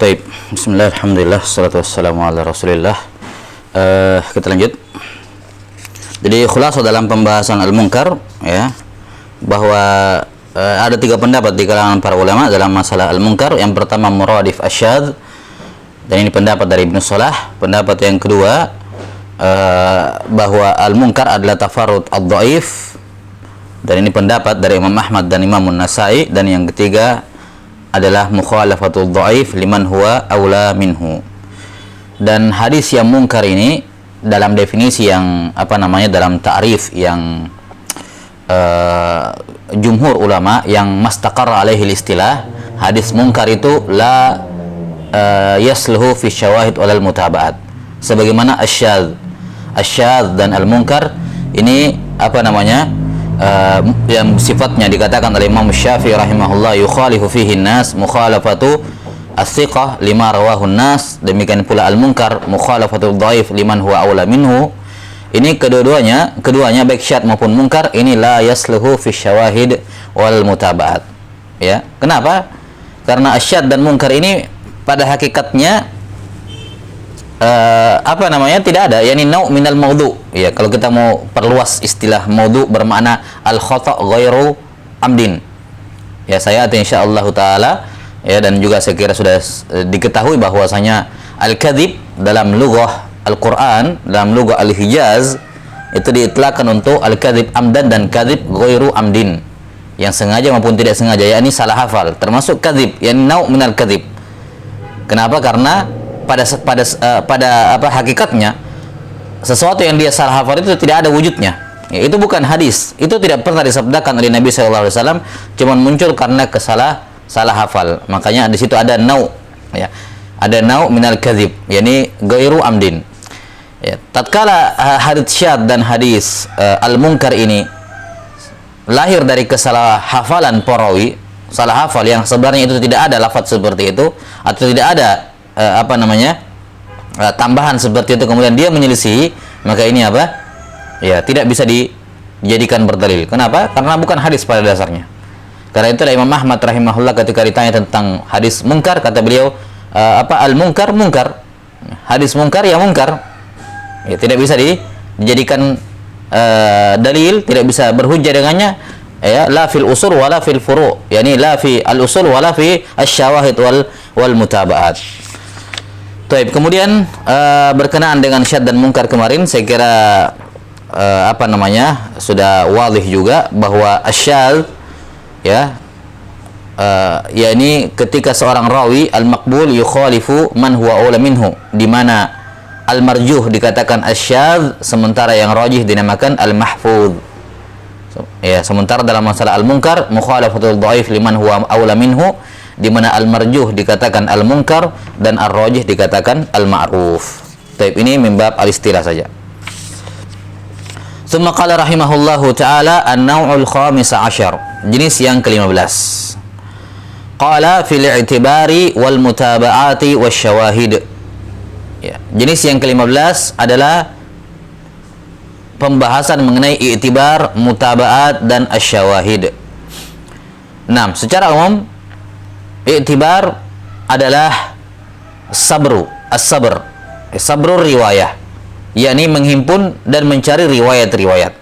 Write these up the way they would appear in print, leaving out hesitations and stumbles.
Taib. Bismillah, alhamdulillah, salatu wassalamu ala rasulillah. Kita lanjut. Jadi khulasa dalam pembahasan al-munkar, ya, bahwa ada tiga pendapat di kalangan para ulama dalam masalah al-munkar. Yang pertama muradif asyadz, dan ini pendapat dari Ibnu Salah. Pendapat yang kedua bahwa al-munkar adalah tafarrud ad-dhaif, dan ini pendapat dari Imam Ahmad dan Imam An-Nasa'i. Dan yang ketiga adalah mukhalafatul dhaif liman huwa aula minhu. Dan hadis yang munkar ini dalam definisi yang dalam ta'rif yang jumhur ulama yang mastaqarra alaihi istilah, hadis munkar itu la yasluhu fi syawahid walal mutaba'at. Sebagaimana asyadz dan al-munkar ini yang sifatnya dikatakan oleh Imam Syafi'i rahimahullah, yukhalifu fihi nas mukhalafatu as-siqah lima rawahu nas. Demikian pula al-munkar mukhalafatul dhaif liman huwa aula minhu. Ini keduanya baik syadz maupun munkar ini la yasluhu fi syawahid wal mutaba'at. Ya, kenapa? Karena asyadz dan munkar ini pada hakikatnya tidak ada, yakni nau' minal maudhu. Ya, kalau kita mau perluas istilah maudhu bermakna al khata' ghairu amdin. Ya, saya insyaallah taala, ya, dan juga saya kira sudah diketahui bahwasanya al-kadzib dalam lughah Al-Qur'an, dalam lughah al-Hijaz itu diitlaqkan untuk al-kadzib amdan dan kadzib ghairu amdin, yang sengaja maupun tidak sengaja, yakni salah hafal, termasuk kadzib, yakni nau' minal kadzib. Kenapa? Karena pada hakikatnya sesuatu yang dia salah hafal itu tidak ada wujudnya. Ya, itu bukan hadis, itu tidak pernah disabdakan oleh Nabi SAW, cuman muncul karena salah hafal. Makanya di situ ada nau', ya, ada nau' minal kadzib, yakni ghairu amdin. Ya, tatkala hadits syadz dan hadis al-munkar ini lahir dari kesalahhafalan perawi, salah hafal yang sebenarnya itu tidak ada lafaz seperti itu, atau tidak ada tambahan seperti itu, kemudian dia menyelisihi, maka ini tidak bisa dijadikan berdalil. Kenapa? Karena bukan hadis pada dasarnya. Karena itulah Imam Ahmad rahimahullah ketika ditanya tentang hadis munkar, kata beliau al-munkar munkar, hadis munkar ya munkar, ya, tidak bisa dijadikan dalil, tidak bisa berhujjah dengannya, ya, la fil usul wala fil furu', yakni la fi al-usul wala fi asy-syawahid wal mutaba'at. Baik, kemudian berkenaan dengan syadz dan munkar kemarin saya kira sudah wadih juga bahwa asyadz, ya, yakni ketika seorang rawi al-maqbul yukhalifu man huwa aula minhu, di mana al-marjuh dikatakan asyadz sementara yang rajih dinamakan al-mahfuz. Ya, sementara dalam masalah al-munkar mukhalafatul dhaif liman huwa aula minhu, di mana al-marjuh dikatakan al-munkar dan ar-rajih dikatakan al-ma'ruf. Baik, ini mimbab al-istilah saja. Tsumma qala rahimahullahu taala an-naw'ul khamis asyar, jenis yang ke-15. Qala fil i'tibari wal mutaba'ati wasyawahid. Ya, jenis yang ke-15 adalah pembahasan mengenai i'tibar, mutaba'at dan asyawahid. 6. Secara umum i'tibar adalah sabrur riwayah, yakni menghimpun dan mencari riwayat-riwayat.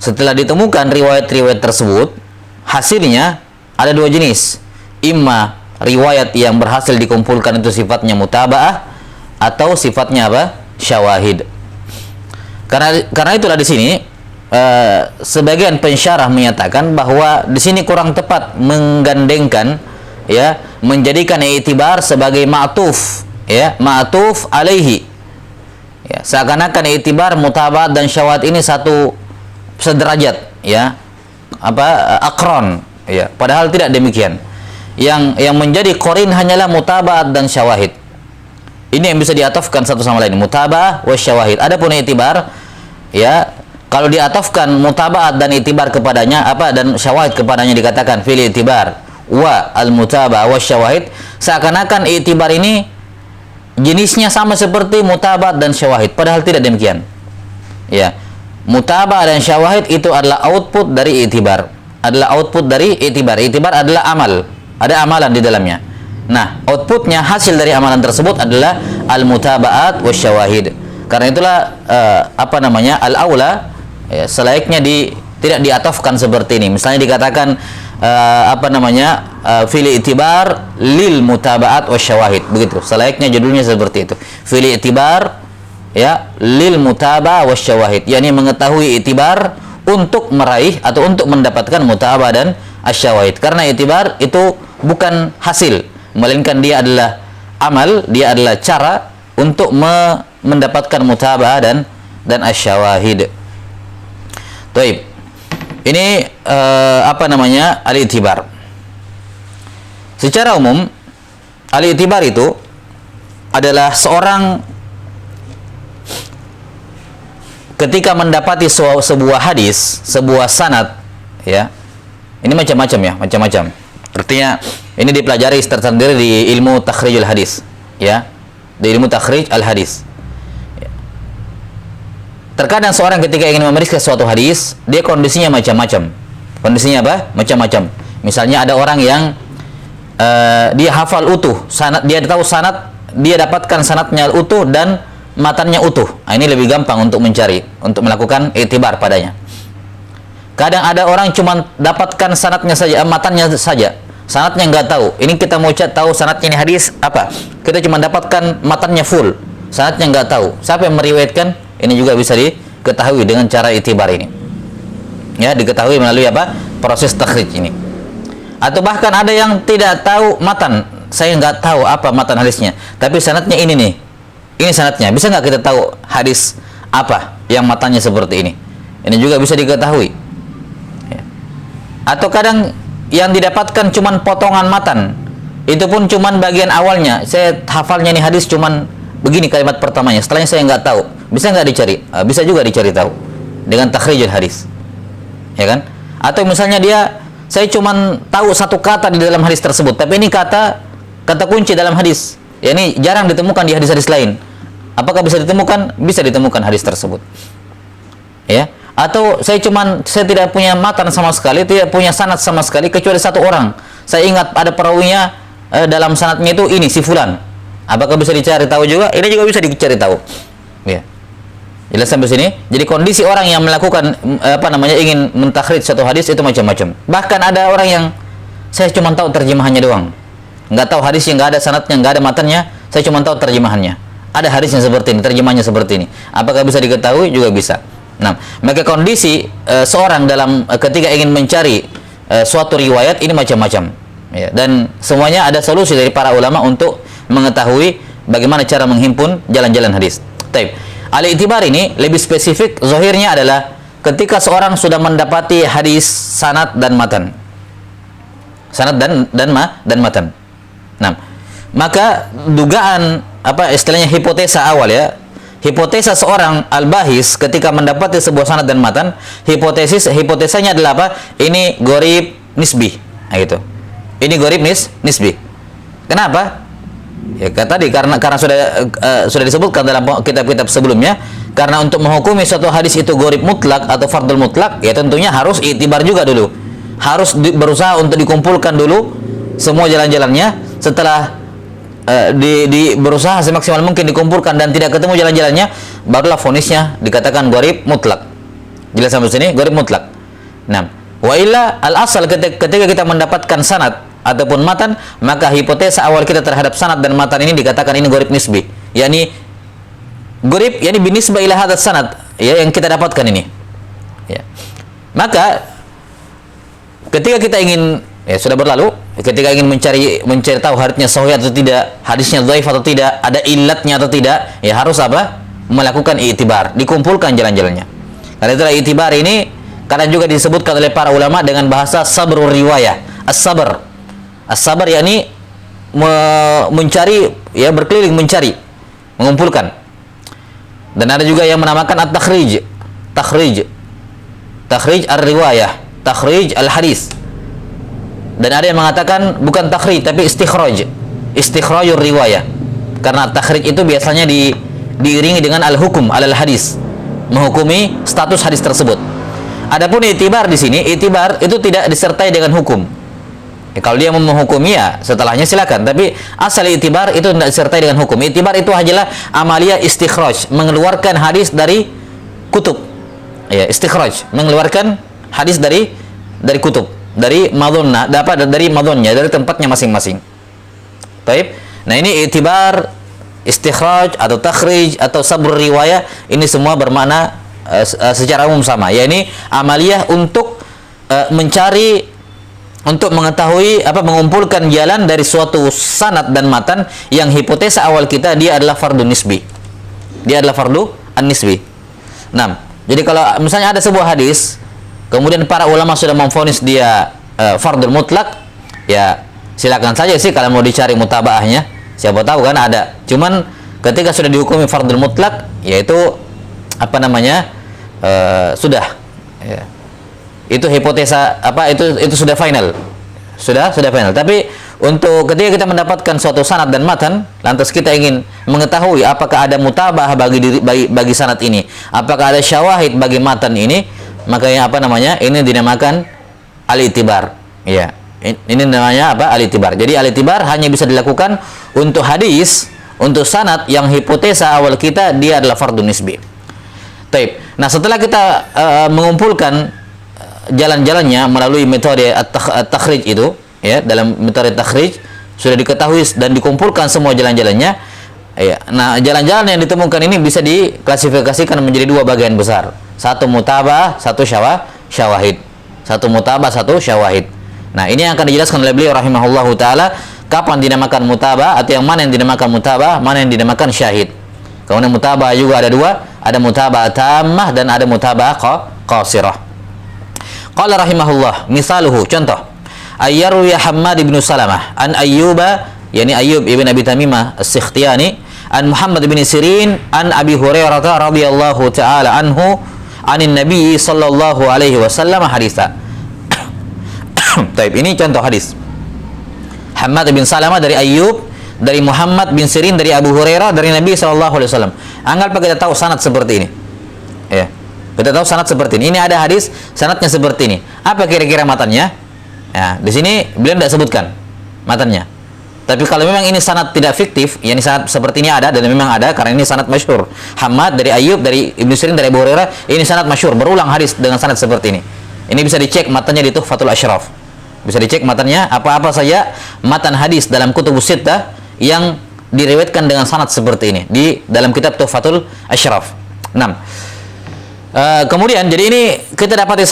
Setelah ditemukan riwayat-riwayat tersebut, hasilnya ada dua jenis. Imma riwayat yang berhasil dikumpulkan itu sifatnya mutaba'ah atau sifatnya syawahid. Karena itulah di sini sebagian pensyarah menyatakan bahwa di sini kurang tepat menggandengkan, ya, menjadikan i'tibar sebagai ma'tuf, ya, ma'tuf alaihi. Ya, seakan-akan i'tibar, mutaba'at dan syawahid ini satu sederajat, ya, akron, ya, padahal tidak demikian. Yang menjadi qarin hanyalah mutaba'at dan syawahid. Ini yang bisa diatofkan satu sama lain, mutaba'ah wa syawahid. Adapun i'tibar, ya, kalau diatofkan mutaba'at dan i'tibar kepadanya dan syawahid kepadanya dikatakan fil i'tibar wa al-mutaba'ah wa syawahid, seakan-akan i'tibar ini jenisnya sama seperti mutaba'at dan syawahid, padahal tidak demikian. Ya, mutaba'ah dan syawahid itu adalah output dari i'tibar, adalah output dari i'tibar. I'tibar adalah amal, ada amalan di dalamnya. Nah, outputnya hasil dari amalan tersebut adalah al-mutaba'at wasyawahid. Karena itulah al-aula ya, selayaknya tidak diatofkan seperti ini. Misalnya dikatakan fil i'tibar lil mutaba'at wasyawahid. Begitu. Selayaknya judulnya seperti itu. Fil i'tibar ya lil mutaba'ah wasyawahid. yakni mengetahui i'tibar untuk meraih atau untuk mendapatkan mutaba'ah dan asyawahid. Karena i'tibar itu bukan hasil, melainkan dia adalah amal, dia adalah cara untuk mendapatkan mutaba'ah dan asyawahid. Baik. Ini al-i'tibar. Secara umum al-i'tibar itu adalah seorang ketika mendapati sebuah hadis, sebuah sanad ya. Ini macam-macam ya, macam-macam. Artinya ini dipelajari tersendiri di ilmu takhrijul hadis, ya, di ilmu takhrij al hadis. Terkadang seorang ketika ingin memeriksa suatu hadis, dia kondisinya macam-macam. Kondisinya apa? Macam-macam. Misalnya ada orang yang dia hafal utuh, sanad, dia tahu sanad, dia dapatkan sanadnya utuh dan matannya utuh. Nah, ini lebih gampang untuk mencari, untuk melakukan i'tibar padanya. Kadang ada orang cuma dapatkan sanadnya saja, matannya saja. Sanadnya nggak tahu. Ini kita mau tahu sanadnya ini hadis apa? Kita cuma dapatkan matannya full. Sanadnya nggak tahu. Siapa yang meriwayatkan? Ini juga bisa diketahui dengan cara i'tibar ini. Ya, diketahui melalui apa? Proses takhrij ini. Atau bahkan ada yang tidak tahu matan. Saya nggak tahu apa matan hadisnya. Tapi sanadnya ini nih. Ini sanadnya. Bisa nggak kita tahu hadis apa yang matanya seperti ini? Ini juga bisa diketahui. Ya. Atau kadang yang didapatkan cuman potongan matan, itu pun cuman bagian awalnya. Saya hafalnya nih hadis cuman begini kalimat pertamanya, setelahnya saya nggak tahu. Bisa nggak dicari? Bisa juga dicari tahu dengan takhrijul hadis, ya kan? Atau misalnya saya cuman tahu satu kata di dalam hadis tersebut, tapi ini kata kunci dalam hadis, ya ini jarang ditemukan di hadis-hadis lain. Apakah bisa ditemukan? Bisa ditemukan hadis tersebut, ya. Atau saya tidak punya matan sama sekali, tidak punya sanad sama sekali kecuali satu orang. Saya ingat ada perawinya dalam sanadnya itu ini si fulan. Apakah bisa dicari tahu juga? Ini juga bisa dicari tahu. Ya. Jelas sampai sini. Jadi kondisi orang yang melakukan ingin mentakhrij satu hadis itu macam-macam. Bahkan ada orang yang saya cuma tahu terjemahannya doang. Nggak tahu hadisnya, nggak ada sanadnya, nggak ada matannya, saya cuma tahu terjemahannya. Ada hadisnya seperti ini, terjemahnya seperti ini. Apakah bisa diketahui? Juga bisa. Nah, maka kondisi seorang ketika ingin mencari suatu riwayat ini macam-macam, ya, dan semuanya ada solusi dari para ulama untuk mengetahui bagaimana cara menghimpun jalan-jalan hadis. Taib. Al-i'tibar ini lebih spesifik, zahirnya adalah ketika seorang sudah mendapati hadis sanad dan matan, sanad dan matan. Nah, maka dugaan istilahnya hipotesa awal ya. Hipotesa seorang al-bahis ketika mendapati sebuah sanad dan matan, hipotesanya adalah apa? Ini gharib nisbi. Nah, gitu. Ini gharib nisbi. Kenapa? Ya tadi karena sudah disebutkan dalam kitab-kitab sebelumnya, karena untuk menghukumi suatu hadis itu gharib mutlak atau fardul mutlak, ya tentunya harus i'tibar juga dulu. Harus berusaha untuk dikumpulkan dulu semua jalan-jalannya. Setelah berusaha semaksimal mungkin dikumpulkan dan tidak ketemu jalan-jalannya, barulah vonisnya dikatakan gharib mutlak. Jelas sampai sini, gharib mutlak. Nah, wa illa al-asal ketika kita mendapatkan sanad ataupun matan, maka hipotesa awal kita terhadap sanad dan matan ini dikatakan ini gharib nisbi. Yani gharib binisbah ila hadzal sanad, ya, yang kita dapatkan ini. Ya. Maka ketika kita ingin sudah berlalu, ketika ingin mencari tahu hadisnya sahih atau tidak, hadisnya dhaif atau tidak, ada illatnya atau tidak, ya harus melakukan i'tibar, dikumpulkan jalan-jalannya. Karena itulah i'tibar ini kadang juga disebutkan oleh para ulama dengan bahasa sabrur riwayah. As-sabr yakni mencari, ya, berkeliling mencari, mengumpulkan. Dan ada juga yang menamakan at-takhrij ar-riwayah, takhrij al-hadis. Dan ada yang mengatakan bukan takhrij tapi istikhrajur riwayah. Karena takhrij itu biasanya diiringi dengan al-hukum alal hadis, menghukumi status hadis tersebut. Adapun i'tibar di sini, i'tibar itu tidak disertai dengan hukum. Kalau dia mau menghukumi ya setelahnya silakan. Tapi asal itibar itu tidak disertai dengan hukum. Itibar itu hanyalah amalia istikhraj, mengeluarkan hadis dari kutub. Ya, istikhraj, mengeluarkan hadis dari kutub, dari madhunna, dapat dari madhunnya, dari tempatnya masing-masing. Baik. Nah, ini itibar, istikhraj atau takhrij atau sabr riwayah, ini semua bermakna secara umum sama. Ya, ini amaliyah untuk mencari, untuk mengetahui mengumpulkan jalan dari suatu sanad dan matan yang hipotesa awal kita dia adalah fardhu nisbi. Dia adalah fardhu an-nisbi. Nah, jadi kalau misalnya ada sebuah hadis, kemudian para ulama sudah memvonis dia fardhu mutlak, ya silakan saja sih kalau mau dicari mutabaahnya. Siapa tahu kan ada. Cuman ketika sudah dihukumi fardhu mutlak, yaitu sudah ya. Itu hipotesa itu sudah final. Sudah final. Tapi untuk ketika kita mendapatkan suatu sanad dan matan, lantas kita ingin mengetahui apakah ada mutabah bagi sanad ini, apakah ada syawahid bagi matan ini, maka ini dinamakan al-itibar. Ya. Ini namanya al-itibar. Jadi al-itibar hanya bisa dilakukan untuk hadis, untuk sanad yang hipotesa awal kita dia adalah fardhu nisbi. Taib. Nah, setelah kita mengumpulkan jalan-jalannya melalui metode at-takhrij itu, ya, dalam metode takhrij sudah diketahui dan dikumpulkan semua jalan-jalannya, ya. Nah, jalan-jalan yang ditemukan ini bisa diklasifikasikan menjadi dua bagian besar. Satu mutabah, satu syawahid. Satu mutabah, satu syawahid. Nah, ini yang akan dijelaskan oleh beliau rahimahullahu taala, kapan dinamakan mutabah atau yang mana yang dinamakan mutabah, mana yang dinamakan syahid. Kemudian mutabah juga ada dua, ada mutabah tammah dan ada mutabah qasirah. Qala rahimahullah, misaluhu, contoh, ayyaru ya Hammad ibn Salamah an Ayyuba, yani Ayyub ibn Abi Tamimah as-Sikhtiyani, an Muhammad ibn Sirin an Abi Hurairah radhiyallahu ta'ala anhu anin Nabi sallallahu alaihi wasallam haditha. Taib, ini contoh hadis. Hammad bin Salamah dari Ayyub, dari Muhammad bin Sirin dari Abu Hurairah dari Nabi sallallahu alaihi wasallam. Anggap kita tahu sanad seperti ini. Ya. Kita tahu sanad seperti ini. Ini ada hadis sanadnya seperti ini. Apa kira-kira matannya? Ya, di sini beliau tidak sebutkan matannya. Tapi kalau memang ini sanad tidak fiktif, yakni sanad seperti ini ada dan memang ada karena ini sanad masyhur. Hamad dari Ayyub dari Ibnu Sirin dari Abu Hurairah, ini sanad masyhur, berulang hadis dengan sanad seperti ini. Ini bisa dicek matannya di Tuhfatul Asyraf. Bisa dicek matannya apa-apa saja matan hadis dalam kutubus sittah yang diriwayatkan dengan sanad seperti ini di dalam kitab Tuhfatul Asyraf. 6. Kemudian jadi ini kita dapati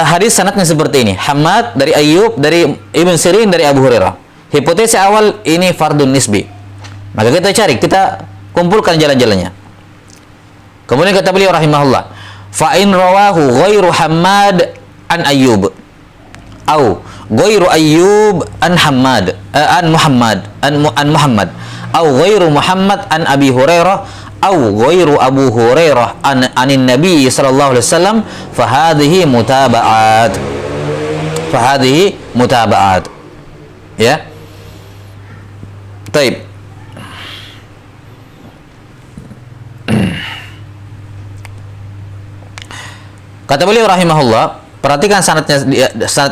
hadis sanadnya seperti ini. Hammad dari Ayyub dari Ibn Sirin dari Abu Hurairah. Hipotesa awal ini fardun nisbi. Maka kita cari, kita kumpulkan jalan-jalannya. Kemudian kata beliau rahimahullah, fa in rawahu ghairu Hammad an Ayyub au ghairu Ayyub an Hammad an Muhammad au ghairu Muhammad an Abi Hurairah au ghairu Abu Hurairah anin Nabi sallallahu alaihi wasallam fa hadhihi mutaba'at. Ya. Baik. Kata beliau rahimahullah, perhatikan sanad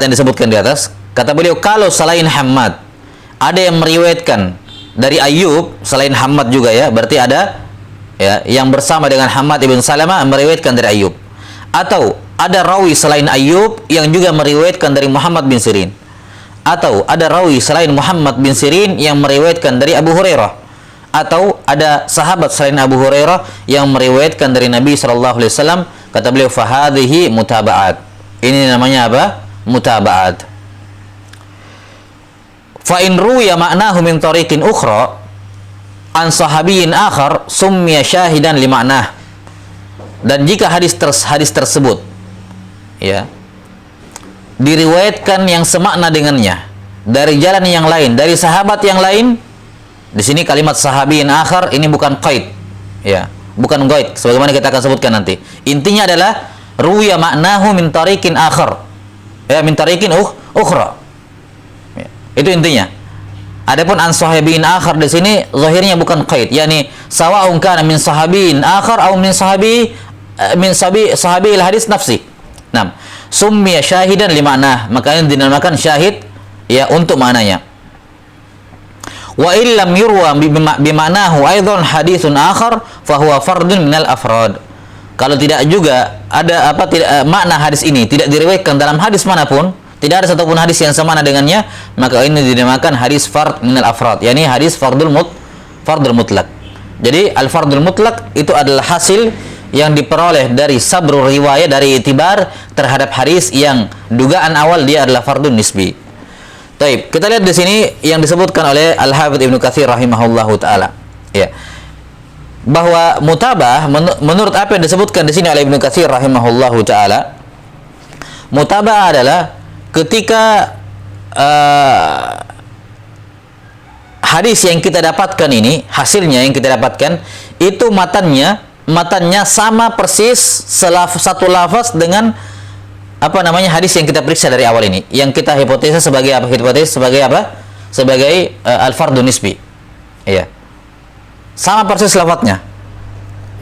yang disebutkan di atas. Kata beliau, kalau selain Hammad ada yang meriwayatkan dari Ayyub, selain Hammad juga ya, berarti ada ya yang bersama dengan Hammad ibn Salamah meriwayatkan dari Ayyub, atau ada rawi selain Ayyub yang juga meriwayatkan dari Muhammad bin Sirin, atau ada rawi selain Muhammad bin Sirin yang meriwayatkan dari Abu Hurairah, atau ada sahabat selain Abu Hurairah yang meriwayatkan dari Nabi sallallahu alaihi wasallam. Kata beliau, fahadhihi mutaba'at. Ini namanya apa? Mutaba'at. Fa in ruya ma'nahu min tariqin ukhra an sahabiyyin akhar summiya syahidan li ma'nah. Dan jika hadis tersebut ya diriwayatkan yang semakna dengannya dari jalan yang lain, dari sahabat yang lain, di sini kalimat sahabiyyin akhar ini bukan qaid ya, bukan qaid sebagaimana kita akan sebutkan nanti. Intinya adalah ruya ma'nahu min tariqin akhar, ya, min tariqin ukhra ya, itu intinya. Adapun an sahabiyyin akhar di sini zahirnya bukan qaid, yakni sawa'un kana min sahabiyyin akhar atau min sahabi al hadis nafsi. Summiya syahidan li ma'nah, makanya dinamakan syahid ya untuk maknanya. Wa illam yurwa bima'nahu aidan haditsun akhar fahuwa fardun minal afrad. Kalau tidak juga ada makna hadis ini tidak diriwayatkan dalam hadis manapun, tidak ada satupun hadis yang sama dengannya, maka ini dinamakan hadis fard minal afrad, yakni hadis fardul mutlak. Jadi al fardul mutlak itu adalah hasil yang diperoleh dari sabrul riwayat, dari itibar terhadap hadis yang dugaan awal dia adalah fardun nisbi. Taib, kita lihat di sini yang disebutkan oleh Al-Hafidz Ibnu Katsir rahimahullahu taala. Ya. Bahwa mutabah menurut apa yang disebutkan di sini oleh Ibnu Katsir rahimahullahu taala, mutabah adalah ketika hadis yang kita dapatkan ini, hasilnya yang kita dapatkan itu matannya sama persis satu lafaz dengan hadis yang kita periksa dari awal ini, yang kita hipotesa sebagai apa? Sebagai al-fardun nisbi. Iya. Sama persis lafadznya.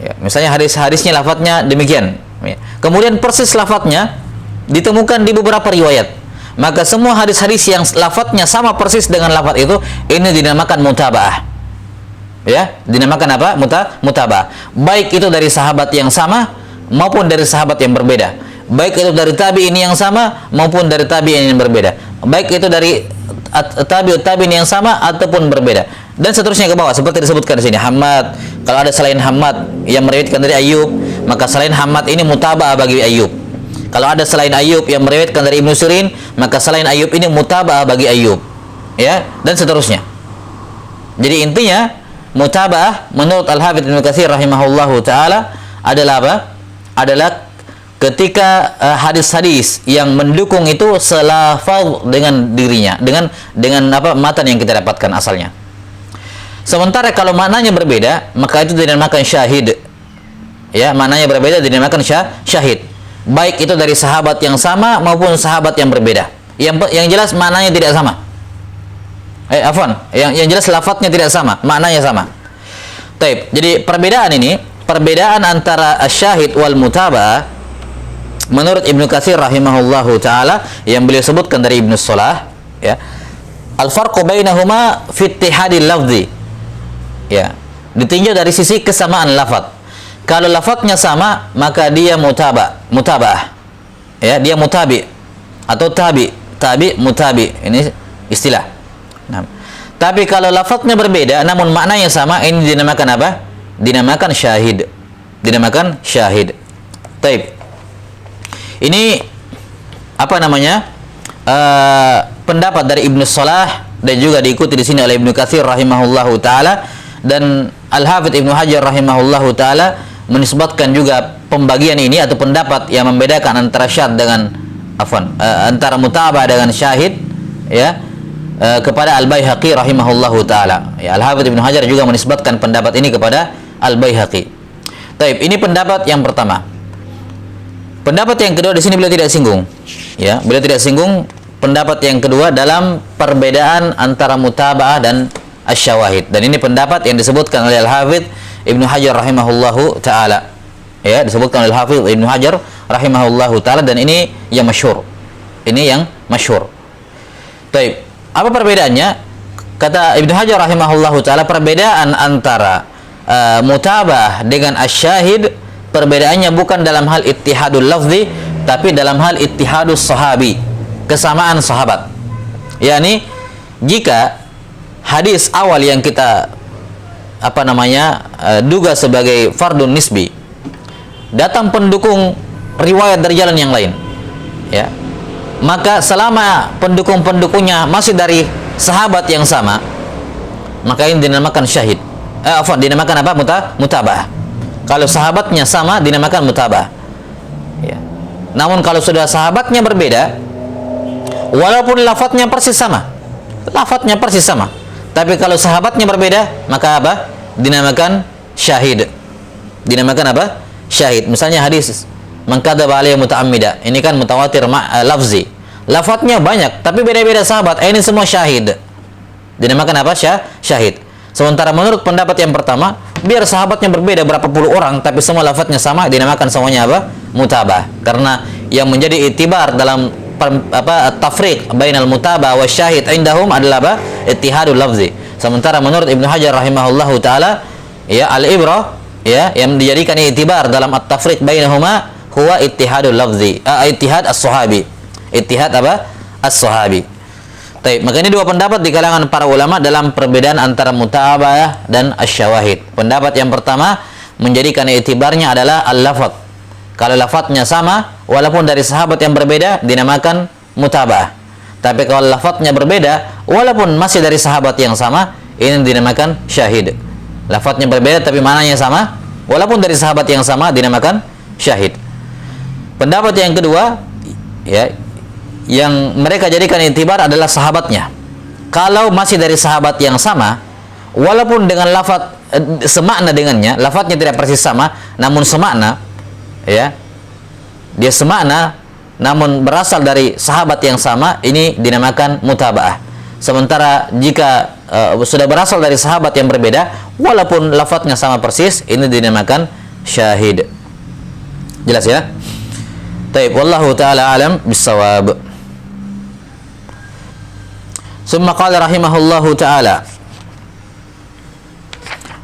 Ya, misalnya hadisnya lafadznya demikian. Ya. Kemudian persis lafadznya ditemukan di beberapa riwayat. Maka semua hadis-hadis yang lafadznya sama persis dengan lafadz itu, ini dinamakan mutabaah. Ya, dinamakan apa? Mutabaah. Baik itu dari sahabat yang sama maupun dari sahabat yang berbeda. Baik itu dari tabi'in yang sama maupun dari tabi'in yang berbeda. Baik itu dari tabi'in yang sama ataupun berbeda. Dan seterusnya ke bawah seperti disebutkan di sini. Hammad, kalau ada selain Hammad yang meriwayatkan dari Ayyub, maka selain Hammad ini mutaba'ah bagi Ayyub. Kalau ada selain Ayyub yang meriwayatkan dari Ibnu Sirin, maka selain Ayyub ini mutaba'ah bagi Ayyub. Ya, dan seterusnya. Jadi intinya mutaba'ah menurut Al-Hafidz Ibnu Katsir rahimahullahu taala adalah apa? Adalah ketika hadis-hadis yang mendukung itu selafaz dengan dirinya, dengan matan yang kita dapatkan asalnya. Sementara kalau maknanya berbeda, maka itu dinamakan syahid. Ya, maknanya berbeda dinamakan syahid. Baik itu dari sahabat yang sama maupun sahabat yang berbeda. Yang jelas maknanya tidak sama. Yang jelas lafadznya tidak sama, maknanya sama. Taib. Jadi perbedaan antara syahid wal mutaba'ah menurut Ibnu Katsir rahimahullahu taala yang beliau sebutkan dari Ibnu Shalah, ya, al-farqu bainahuma fi ittihadil lafzi, ya, ditinjau dari sisi kesamaan lafaz. Kalau lafaznya sama, maka dia mutaba'ah, ya, dia mutabi atau tabi mutabi, ini istilah. Nah, tapi kalau lafaznya berbeda namun maknanya sama, ini dinamakan apa? Dinamakan syahid. Taib. Ini pendapat dari Ibnu Shalah dan juga diikuti di sini oleh Ibnu Katsir rahimahullahu taala, dan Al-Hafidz Ibnu Hajar rahimahullahu taala menisbatkan juga pembagian ini atau pendapat yang membedakan antara syahid dengan antara mutaba'ah dengan syahid, ya, kepada Al-Baihaqi rahimahullahu taala. Ya, Al-Hafidz Ibnu Hajar juga menisbatkan pendapat ini kepada Al-Baihaqi. Taib, ini pendapat yang pertama. Pendapat yang kedua di sini beliau tidak singgung. Ya, beliau tidak singgung pendapat yang kedua dalam perbedaan antara mutaba'ah dan asyawahid. Dan ini pendapat yang disebutkan oleh Al-Hafidz Ibnu Hajar rahimahullahu taala. Ya, disebutkan oleh Al-Hafidz Ibnu Hajar rahimahullahu taala, dan ini yang masyhur. Baik. Apa perbedaannya? Kata Ibnu Hajar rahimahullahu taala, perbedaan antara mutaba'ah dengan asyahid, perbedaannya bukan dalam hal ittihadul lafzi, tapi dalam hal ittihadus sahabi, kesamaan sahabat. yakni jika hadis awal yang kita duga sebagai fardun nisbi datang pendukung riwayat dari jalan yang lain, ya, maka selama pendukung-pendukungnya masih dari sahabat yang sama, maka ini dinamakan syahid. Dinamakan apa? Mutaba'ah. Kalau sahabatnya sama dinamakan mutaba'ah. Ya. Namun kalau sudah sahabatnya berbeda, walaupun lafadznya persis sama, tapi kalau sahabatnya berbeda, maka apa? Dinamakan syahid. Dinamakan apa? Syahid. Misalnya hadis man kadzaba alayya muta'ammida. Ini kan mutawatir lafzi. Lafadznya banyak, tapi beda-beda sahabat. Ini semua syahid. Dinamakan apa? Syahid. Sementara menurut pendapat yang pertama, biar sahabatnya berbeda berapa puluh orang, tapi semua lafadznya sama, dinamakan semuanya apa? Mutaba'ah. Karena yang menjadi itibar dalam tafriq bainal mutaba'ah wa syahid indahum adalah apa? Ittihadul lafzi. Sementara menurut Ibnu Hajar rahimahullahu taala, ya, al-ibrah, ya, yang dijadikan i'tibar dalam at-tafriq bainahuma huwa ittihadul lafzi, ittihad as-sahabi. Ittihad apa? As-sahabi. Baik, maka ini dua pendapat di kalangan para ulama dalam perbedaan antara mutaba'ah dan asyawahid. Pendapat yang pertama menjadikan i'tibarnya adalah al-lafaz. Kalau lafadznya sama, walaupun dari sahabat yang berbeda, dinamakan mutaba'ah. Tapi kalau lafadznya berbeda, walaupun masih dari sahabat yang sama, ini dinamakan syahid. Lafadznya berbeda tapi maknanya sama, walaupun dari sahabat yang sama, dinamakan syahid. Pendapat yang kedua, ya, yang mereka jadikan intibar adalah sahabatnya. Kalau masih dari sahabat yang sama, walaupun dengan lafadz semakna dengannya, lafadznya tidak persis sama, namun semakna, ya, dia semakna namun berasal dari sahabat yang sama, ini dinamakan mutaba'ah. Sementara jika sudah berasal dari sahabat yang berbeda, walaupun lafadznya sama persis, ini dinamakan syahid. Jelas ya? Taib, wallahu ta'ala alam bisawab. Summa qala rahimahullahu ta'ala,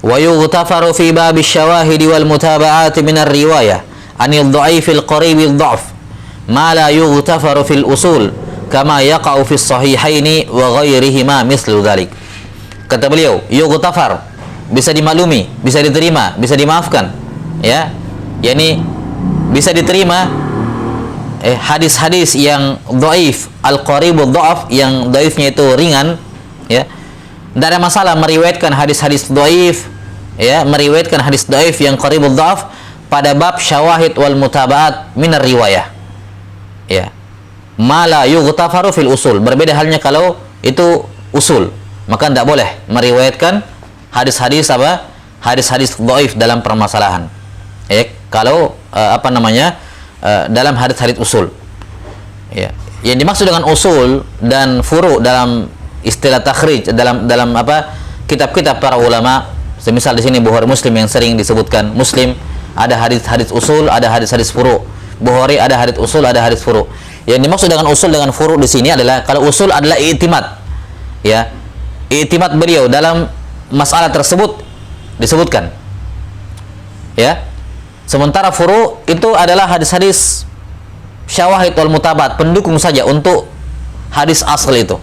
wa yughtafaru fi babi syawahidi wal mutaba'ati minar riwayah anil dha'ifil qaribil dha'f ma la yughtafaru fil usul kama yaqa'u fis sahihaini wa ghairihima mislu dhalik. Kata beliau, yughfar, bisa dimaklumi, bisa diterima, bisa dimaafkan, ya, yakni bisa diterima hadis-hadis yang dhaif, al-qaribul dha'af, yang dhaifnya itu ringan, ya. Tidak ada masalah meriwayatkan hadis-hadis dhaif, ya, meriwayatkan hadis dhaif yang qaribul dha'af pada bab syawahid wal mutaba'at minar riwayah, ya. Mala yughtafaru fil usul, berbeda halnya kalau itu usul, maka tidak boleh meriwayatkan hadis-hadis apa? Hadis-hadis dhaif dalam permasalahan. Kalau dalam hadis-hadis usul. Ya. Yang dimaksud dengan usul dan furu dalam istilah takhrij dalam kitab-kitab para ulama, semisal di sini Bukhari Muslim yang sering disebutkan, Muslim ada hadis-hadis usul, ada hadis-hadis furu. Bukhari ada hadis usul, ada hadis furu. Yang dimaksud dengan usul dengan furu di sini adalah, kalau usul adalah i'timad, ya, i'timad beliau dalam masalah tersebut disebutkan, ya. Sementara furu itu adalah hadis-hadis syawahid wal mutabat, pendukung saja untuk hadis asal itu.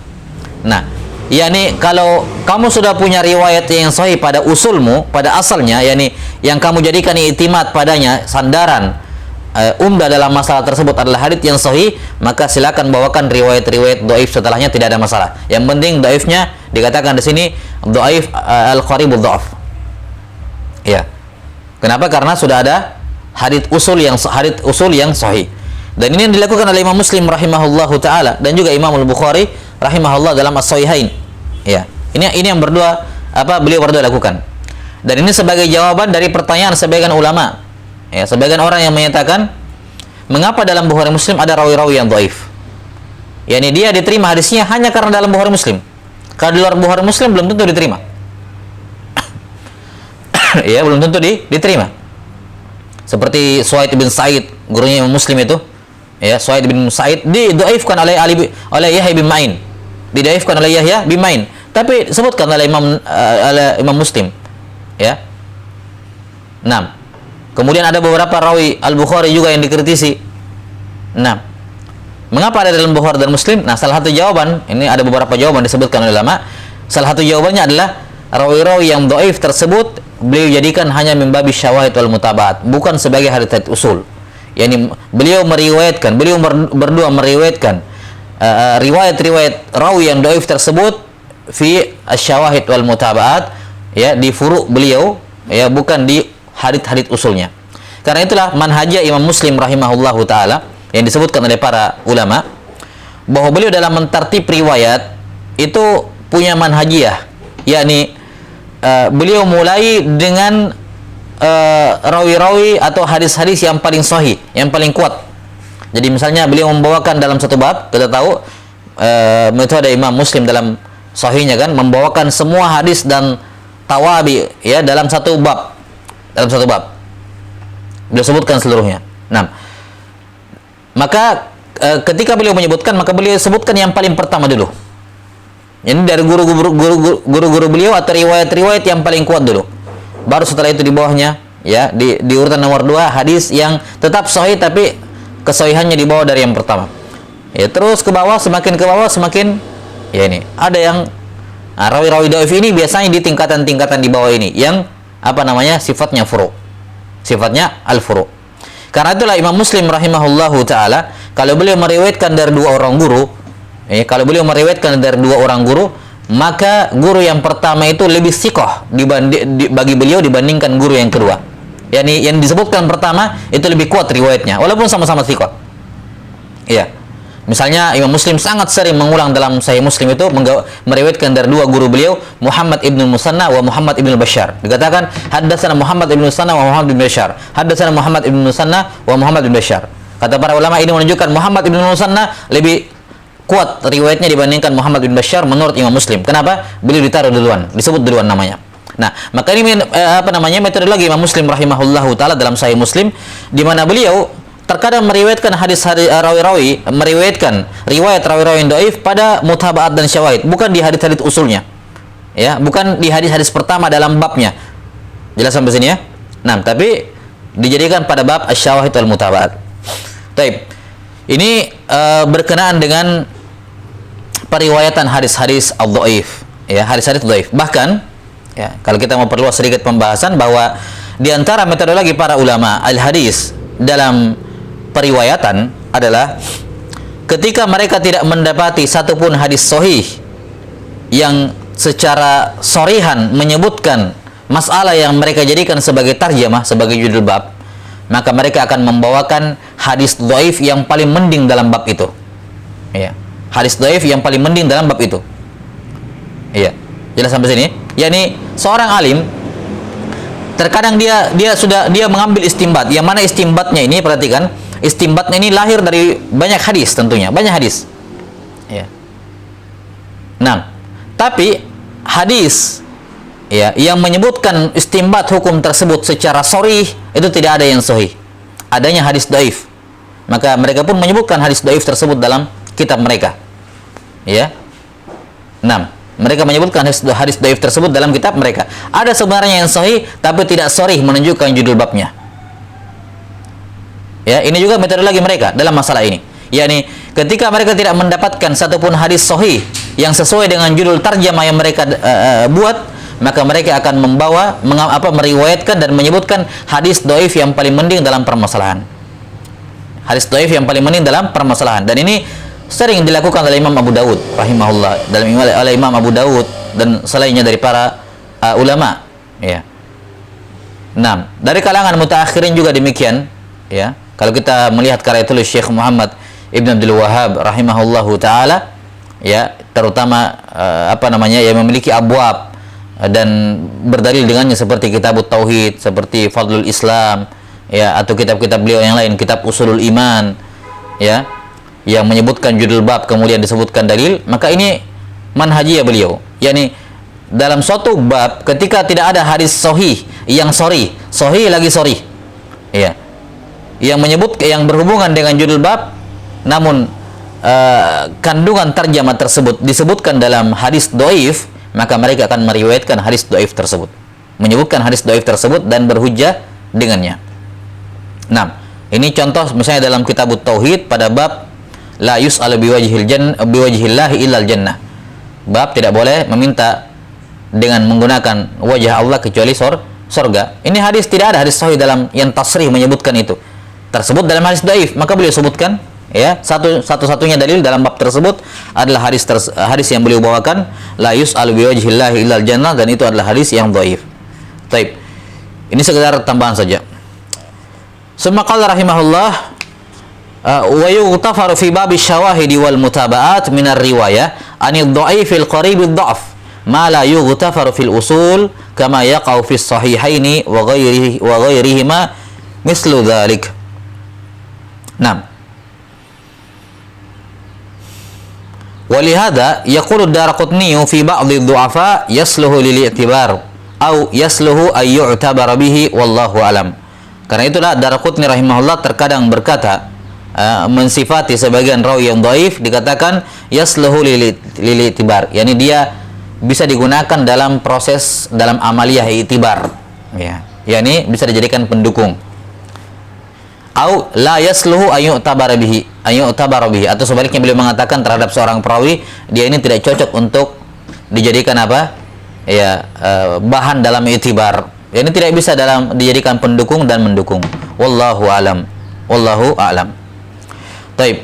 Nah, yakni kalau kamu sudah punya riwayat yang sahih pada usulmu, pada asalnya, yakni yang kamu jadikan i'timad padanya, sandaran umdah dalam masalah tersebut adalah hadis yang sahih, maka silakan bawakan riwayat-riwayat dhaif setelahnya, tidak ada masalah. Yang penting dhaifnya dikatakan di sini dhaif al-qaribul dha'af. Ya. Kenapa? Karena sudah ada hadis usul yang sahih. Dan ini yang dilakukan oleh Imam Muslim rahimahullahu taala dan juga Imam Al-Bukhari rahimahullah dalam As-Sahihain. Ya. Ini yang berdua beliau berdua lakukan. Dan ini sebagai jawaban dari pertanyaan sebagian ulama. Ya, sebagian orang yang menyatakan, mengapa dalam Bukhari Muslim ada rawi-rawi yang dhaif? Yani dia diterima hadisnya hanya karena dalam Bukhari Muslim. Kalau di luar Bukhari Muslim belum tentu diterima. Ya, belum tentu diterima. Seperti Suhaid bin Sa'id, gurunya Imam Muslim itu, ya, Suhaid bin Sa'id didhaifkan oleh Yahya bin Ma'in. Didhaifkan oleh Yahya bin Ma'in, tapi disebutkan oleh Imam Muslim, ya. 6. Kemudian ada beberapa rawi Al-Bukhari juga yang dikritisi. 6. Mengapa ada dalam Bukhari dan Muslim? Nah, salah satu jawaban, ini ada beberapa jawaban disebutkan oleh ulama. Salah satu jawabannya adalah rawi-rawi yang dhaif tersebut beliau jadikan hanya min babi syawahid wal mutabaat, bukan sebagai hadits usul. Yani beliau berdua meriwayatkan riwayat-riwayat rawi yang dhaif tersebut fi asy-syawahid wal mutabaat, ya, di furu' beliau, ya, bukan di hadits usulnya. Karena itulah manhajnya Imam Muslim rahimahullahu taala yang disebutkan oleh para ulama, bahwa beliau dalam mentartib riwayat itu punya manhajiyah, yakni beliau mulai dengan rawi-rawi atau hadis-hadis yang paling sahih, yang paling kuat. Jadi misalnya beliau membawakan dalam satu bab, kita tahu metode Imam Muslim dalam sahihnya kan membawakan semua hadis dan tawabi, ya, dalam satu bab. Beliau sebutkan seluruhnya. Nah, maka ketika beliau menyebutkan, maka beliau sebutkan yang paling pertama dulu. Ini dari guru-guru beliau atau riwayat-riwayat yang paling kuat dulu. Baru setelah itu di bawahnya, ya, di urutan nomor 2 hadis yang tetap sahih tapi kesahihannya di bawah dari yang pertama. Ya, terus ke bawah, semakin ke bawah semakin, ya ini. Ada yang rawi-rawi dhaif ini biasanya di tingkatan-tingkatan di bawah ini yang apa namanya? Sifatnya furu'. Sifatnya al-furu'. Karena itulah Imam Muslim rahimahullahu taala kalau beliau meriwayatkan dari 2 orang guru, maka guru yang pertama itu lebih siqah bagi beliau dibandingkan guru yang kedua. Yani yang disebutkan pertama itu lebih kuat riwayatnya walaupun sama-sama siqah. Iya. Misalnya Imam Muslim sangat sering mengulang dalam Sahih Muslim itu meriwayatkan dari 2 guru beliau, Muhammad ibn Musanna wa Muhammad ibn Bashar. Dikatakan haddatsana Muhammad ibn Musanna wa Muhammad ibn Bashar. Haddatsana Muhammad ibn Musanna wa Muhammad ibn Bashar. Kata para ulama ini menunjukkan Muhammad ibn Musanna lebih kuat riwayatnya dibandingkan Muhammad bin Bashar menurut Imam Muslim. Kenapa? Beliau ditaruh duluan, disebut duluan namanya. Nah, maka ini metodologi Imam Muslim rahimahullahu taala dalam Sahih Muslim, di mana beliau terkadang meriwayatkan riwayat rawi-rawi yang dhaif pada mutaba'at dan syawahid, bukan di hadis-hadis usulnya. Ya, bukan di hadis-hadis pertama dalam babnya. Jelas sampai sini ya? Nah, tapi dijadikan pada bab asy-syawahid wal mutaba'at. Baik. Ini berkenaan dengan periwayatan hadis-hadis al-dhaif, ya, hadis-hadis dhaif. Bahkan, ya, kalau kita mau perluas sedikit pembahasan bahwa di antara metodologi para ulama al-hadis dalam periwayatan adalah ketika mereka tidak mendapati satupun hadis sahih yang secara shorihan menyebutkan masalah yang mereka jadikan sebagai tarjamah, sebagai judul bab, maka mereka akan membawakan hadis dhaif yang paling mending dalam bab itu. Ya. Hadis dhaif yang paling mending dalam bab itu. Iya. Jelas sampai sini? Yani seorang alim terkadang dia mengambil istimbat. Yang mana istimbatnya ini, perhatikan, istimbatnya ini lahir dari banyak hadis tentunya, banyak hadis. Ya. Nah, tapi hadis, ya, yang menyebutkan istimbat hukum tersebut secara sharih itu tidak ada yang sahih. Adanya hadis dhaif. Maka mereka pun menyebutkan hadis dhaif tersebut dalam kitab mereka. Ya. 6. Mereka menyebutkan hadis dhaif tersebut dalam kitab mereka. Ada sebenarnya yang sahih tapi tidak sharih menunjukkan judul babnya. Ya, ini juga metodologi mereka dalam masalah ini. yakni ketika mereka tidak mendapatkan satupun hadis sahih yang sesuai dengan judul tarjamah yang mereka buat, maka mereka akan meriwayatkan dan menyebutkan hadis dhaif yang paling mending dalam permasalahan. Hadis dhaif yang paling mending dalam permasalahan. Dan ini sering dilakukan oleh Imam Abu Dawud rahimahullah, oleh Imam Abu Dawud dan selainnya dari para ulama, ya. Nah, dari kalangan mutaakhirin juga demikian, ya. Kalau kita melihat karya tulis Syekh Muhammad Ibn Abdul Wahhab rahimahullahu taala, ya, terutama yang memiliki abwab dan berdalil dengannya seperti Kitabut Tauhid, seperti Fadlul Islam, ya, atau kitab-kitab beliau yang lain, kitab Usulul Iman, ya, yang menyebutkan judul bab kemudian disebutkan dalil, maka ini manhajiyah beliau, yakni dalam suatu bab ketika tidak ada hadis sahih yang sahih lagi sahih, ya, yang berhubungan dengan judul bab, namun kandungan tarjamah tersebut disebutkan dalam hadis dhaif, maka mereka akan meriwayatkan hadis dhaif tersebut, menyebutkan hadis dhaif tersebut dan berhujjah dengannya. Nah, ini contoh misalnya dalam Kitabut Tauhid pada bab la yus'al biwajhillahi illal jannah. Bab tidak boleh meminta dengan menggunakan wajah Allah kecuali surga. Ini hadis tidak ada hadis sahih dalam yang tasrih menyebutkan itu. Tersebut dalam hadis dhaif, maka beliau sebutkan, ya, satu-satunya dalil dalam bab tersebut adalah hadis yang beliau bawakan, la yus'al biwajhillahi illal jannah, dan itu adalah hadis yang dhaif. Baik. Ini sekedar tambahan saja. Summa qala rahimahullah wa yughtafaru fi bab asy-syawahid wal mutaba'at min ar-riwayah anil dha'if al-qarib ad-dha'f ma la yughtafaru fil usul kama yaqau fi as-sahihaini wa ghairihima mislu dzalik. Naam. Walihada yaqulu ad-Daraqutni fi ba'd ad-du'afa yasluhu lil-i'tibar aw yasluhu ay yu'tabara bihi wallahu alam. Karena itulah Daraqutni rahimahullah terkadang berkata mensifati sebagian rawi yang dhaif dikatakan yasluhu lil itibar, yakni dia bisa digunakan dalam proses dalam amaliyah itibar, ya, yakni bisa dijadikan pendukung. Au la yasluhu ayyu'tabara bihi atau sebaliknya beliau mengatakan terhadap seorang perawi dia ini tidak cocok untuk dijadikan apa? Ya, bahan dalam itibar. Ini tidak bisa dijadikan pendukung dan mendukung. Wallahu a'lam. Wallahu a'lam. Baik.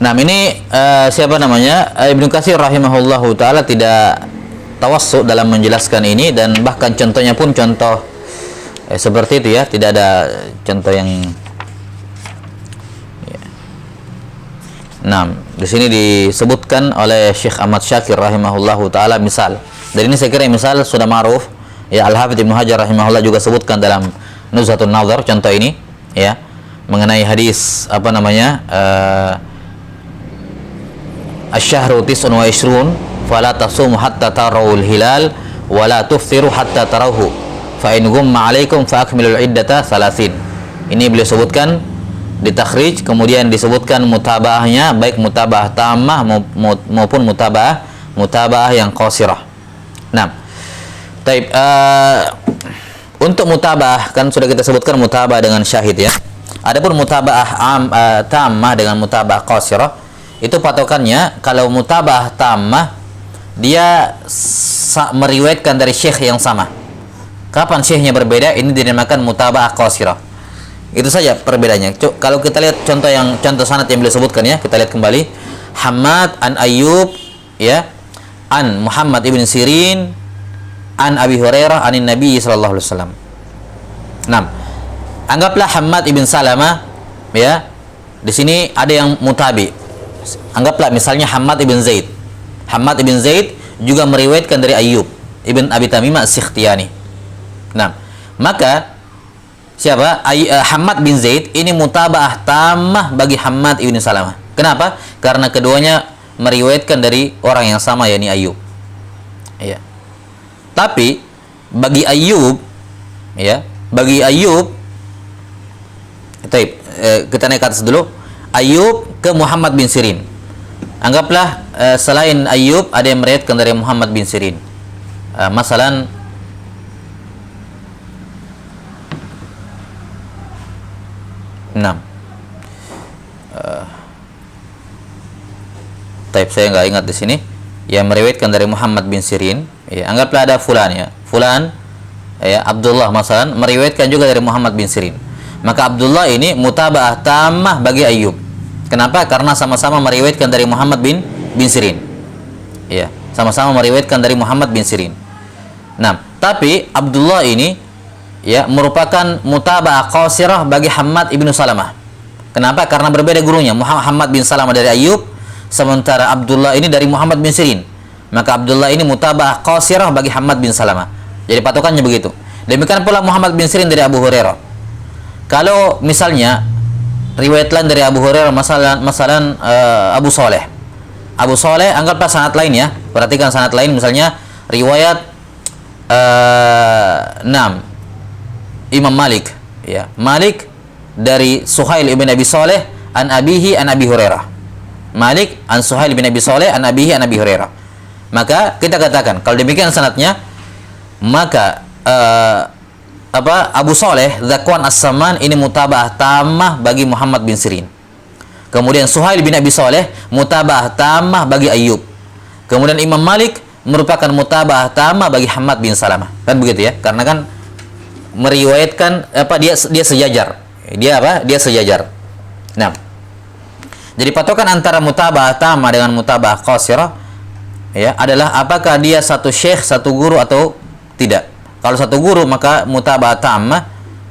Nah, ini siapa namanya? Ibnu Katsir rahimahullahu taala tidak tawassu dalam menjelaskan ini, dan bahkan contohnya pun contoh seperti itu ya, tidak ada contoh yang ya. Nah, di sini disebutkan oleh Syekh Ahmad Syakir rahimahullahu taala misal. Dan ini saya kira misal sudah ma'ruf ya, Al-Hafidz Ibnu Hajar rahimahullah juga sebutkan dalam Nuzhatun Nazar contoh ini ya, mengenai hadis apa namanya? Asy-syahru tis'un wa ishrun fala tasumu hatta tarawul hilal wa la tuftiru hatta tarawhu fa in ghumma 'alaikum fa akmilul iddata 30. Ini beliau sebutkan di takhrij, kemudian disebutkan mutabaahnya baik mutabaah tammah maupun mutabaah yang qasirah. Nah, taib untuk mutabaah kan sudah kita sebutkan mutabaah dengan syahid ya. Adapun mutabaah tammah dengan mutabaah qasirah itu patokannya kalau mutabah tammah dia meriwayatkan dari syekh yang sama. Kapan syekhnya berbeda, ini dinamakan mutabah qasirah. Itu saja perbedaannya. Kalau kita lihat contoh sanad yang beliau sebutkan ya, kita lihat kembali. Hammad an Ayyub ya, an Muhammad ibn Sirin an Abi Hurairah anin Nabi sallallahu alaihi wasallam. Nah, anggaplah Hammad ibn Salamah ya. Di sini ada yang mutabi. Anggaplah misalnya Hammad ibn Zaid. Hammad ibn Zaid juga meriwayatkan dari Ayyub ibn Abi Tamimah As-Sikhtiyani. Nah, maka siapa? Hammad bin Zaid ini mutabaah tammah bagi Hammad ibn Salamah. Kenapa? Karena keduanya meriwayatkan dari orang yang sama, yakni Ayyub. Ya. Tapi bagi Ayyub ya, bagi Ayyub kita naik ke atas dulu. Ayyub ke Muhammad bin Sirin. Anggaplah selain Ayyub ada yang meriwayatkan dari Muhammad bin Sirin. Masalan saya nggak ingat di sini yang meriwayatkan dari Muhammad bin Sirin. Ya, anggaplah ada fulan ya. Fulan ya, Abdullah masalan meriwayatkan juga dari Muhammad bin Sirin. Maka Abdullah ini mutabaah tammah bagi Ayyub. Kenapa? Karena sama-sama meriwayatkan dari Muhammad bin Sirin. Ya, sama-sama meriwayatkan dari Muhammad bin Sirin. Nah, tapi Abdullah ini ya merupakan mutabaah qasirah bagi Hammad ibn Salamah. Kenapa? Karena berbeda gurunya. Muhammad bin Salamah dari Ayyub, sementara Abdullah ini dari Muhammad bin Sirin. Maka Abdullah ini mutabaah qasirah bagi Hammad bin Salamah. Jadi patokannya begitu. Demikian pula Muhammad bin Sirin dari Abu Hurairah. Kalau misalnya riwayat lain dari Abu Hurairah, masalan Abu Saleh. Abu Saleh anggaplah sanad lain ya. Perhatikan sanad lain misalnya riwayat Imam Malik ya. Malik dari Suhail ibn Abi Saleh an abihi an Abi Hurairah. Malik an Suhail bin Abi Saleh an abihi an Abi Hurairah. Maka kita katakan kalau demikian sanadnya, maka Abu Saleh Zakwan As-Saman ini mutabaah tammah bagi Muhammad bin Sirin. Kemudian Suhail bin Abi Saleh mutabaah tammah bagi Ayyub. Kemudian Imam Malik merupakan mutabaah tammah bagi Hammad bin Salamah. Kan begitu ya? Karena kan meriwayatkan dia sejajar. Dia sejajar. Nah, jadi patokan antara mutabaah tammah dengan mutabaah qasirah ya adalah apakah dia satu syekh, satu guru atau tidak. Kalau satu guru maka mutaba'ah tammah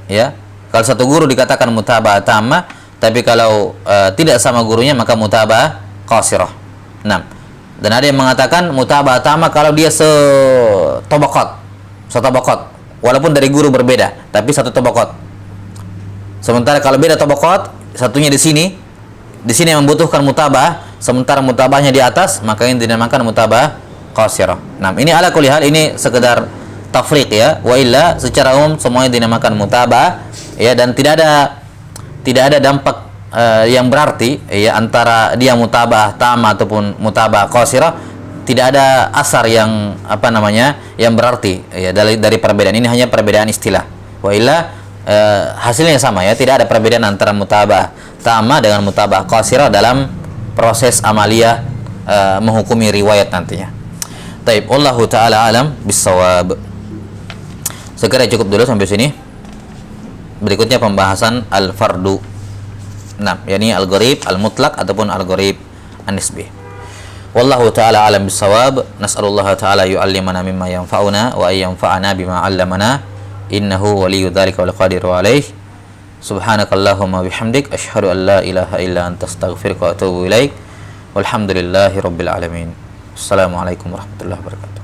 ya. Kalau satu guru dikatakan mutaba'ah tammah, tapi kalau tidak sama gurunya maka mutaba'ah qasirah. Nah, dan ada yang mengatakan mutaba'ah tammah kalau dia setobaqat, walaupun dari guru berbeda, tapi satu tobaqat. Sementara kalau beda tobaqat, satunya di sini yang membutuhkan mutaba'ah, sementara mutaba'ahnya di atas, maka ini dinamakan mutaba'ah qasirah. Nah, ini ala kulli hal ini sekedar tafriq ya. Wa illa secara umum semuanya dinamakan mutaba'ah ya, dan tidak ada dampak yang berarti ya antara dia mutaba'ah tamah ataupun mutaba'ah qasirah. Tidak ada asar yang yang berarti ya dari perbedaan ini, hanya perbedaan istilah. Wa illa hasilnya sama ya, tidak ada perbedaan antara mutaba'ah tamah dengan mutaba'ah qasirah dalam proses amaliyah menghukumi riwayat nantinya. Taib, wallahu taala alam bisawab. Sekira cukup dulu sampai sini. Berikutnya pembahasan al-fardu. Nah, yakni al-gharib al-mutlaq ataupun al-gharib an-nisbi. Wallahu taala alam bisawab. Nas'alullah taala yu'allimana mimma yanfa'una wa ay yanfa'ana bima 'allamana. Innahu waliyyu dzalika wal qadiru 'alaih. Subhanakallahumma bihamdik asyhadu an la ilaha illa anta astaghfiruka wa atubu ilaik. Walhamdulillahi rabbil alamin. Assalamualaikum warahmatullahi wabarakatuh.